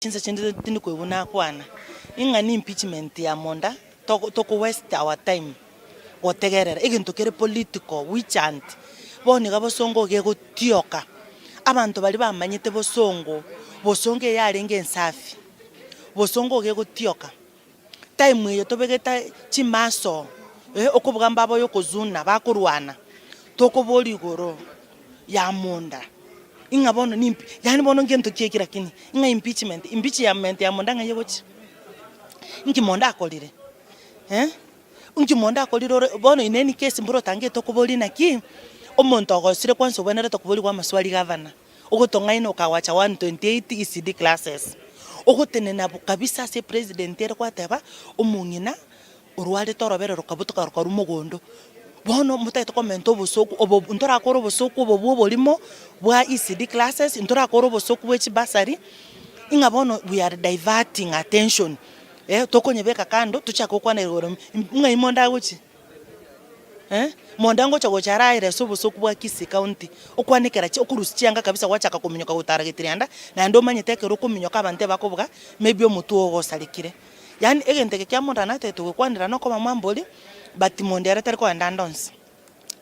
Chinsa chende tindi kuibuna kwana. Inga ni impeachment ya monda toko waste our time. Otegerera igintu kere political wichant. Boni ga bosongo ge gutioka. Abantu bali bamanyite bosongo. Bosongo yarenge ensafi. Bosongo ge gutioka. Time yo tobegeta chimaso. Okubugamba abo yokozuna bakurwana. Toko boli goro ya monda. Inga bono ni yani bono ngento kiekira kini inga impeachment ya monda nga yegochi inki monda akolire inki monda akolire bono in any case mburo tange tokoboli naki omonto ogosire kwanso bwenere tokoboli kwa maswali governor ogotonga ino kawacha 128 ECD classes ogotenena kabisa se president ere kwateba omungina urwale torobero rokabutuka rumogondo bono mutaito komento bosoku obo ntora koro bosoku obo bolimo bwa ECD classes ntora koro bosoku wechi basari inga bono we are diverting attention tokonyebeka kando tuchako kwana igoro nga imonda gochi monda ngo chago charaire so bosoku bwa Kisii county okwanikera chi okurusichanga kabisa wachaka kuminyoka gutaragitiranda na ndo manyitekero kuminyoka abante bakobuga maybe omutu ogosalikire yani egenteke kya monda nate tukwanira no koma mwamboli but monde ara tariko andandons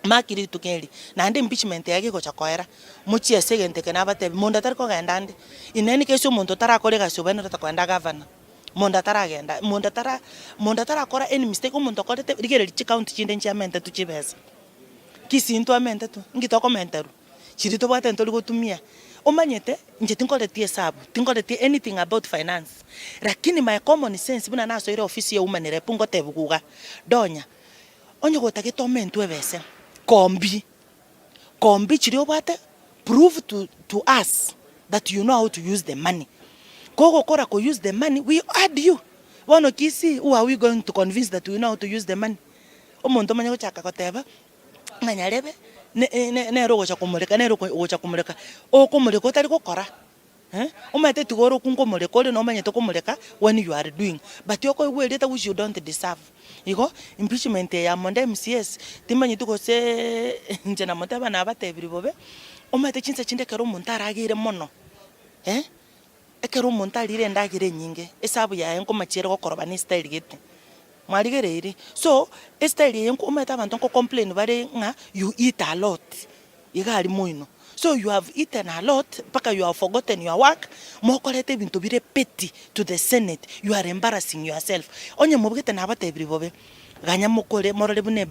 makiri tukeli na ndi impeachment yake ko chakoera muchie segenteke na bate monde tariko gandande ineni kesho muntu tarakole gasho bene ratakwanda governor monde taragenda monde tara kora any mistake muntu akorete rigere chi county chinde nchamente tuchibeza kisinto amente tu ngitoko menteru chiri to bwate ntoli gotumia omanyete nje tinkoletie sabu tinkoletie anything about finance lakini my common sense buna naso ile office ya umanire pungo tebuguga Donya onye gotake tomentu ebese kombi chiri obwate prove to us that you know how to use the money gogo kora ko use the money we add you bono Kisii who are we going to convince that we know how to use the money omonto manya go chaka koteba nganyarebe ne rogo cha kumuleka ne rogo cha kumuleka okumuleka otari gukora omate tugoro kunkomuleka ole no manyete kumuleka when you are doing but yoko we later which you don't deserve iko impeachment ya monda MCAs timanyite go se njena motaba na abatebiri bobe omate chinsa chinde kero muntara agire mono ekero muntarire ndagire nyinge esabu ya enko machere gokoroba ni style gete mwaligereri so style yenko omata abantu ko complain bare nga you eat a lot igali moino so you have eaten a lot paka you have forgotten your work mokolete bintu bire petty to the Senate you are embarrassing yourself onye mubugete na abatebiri bobe ganya mukole morole bune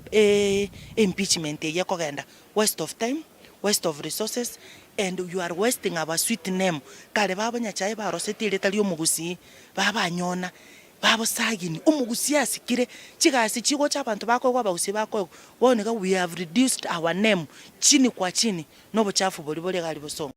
impeachment yeko genda waste of time waste of resources and you are wasting our sweet name kale babanya chaye barosetire tali omugusi babanyona babo sagini omugusi asikire chigasi chigo chabantu bako kwa bausi bako boneka we have reduced our name chini kwa chini no buchafu boli gali bosongo.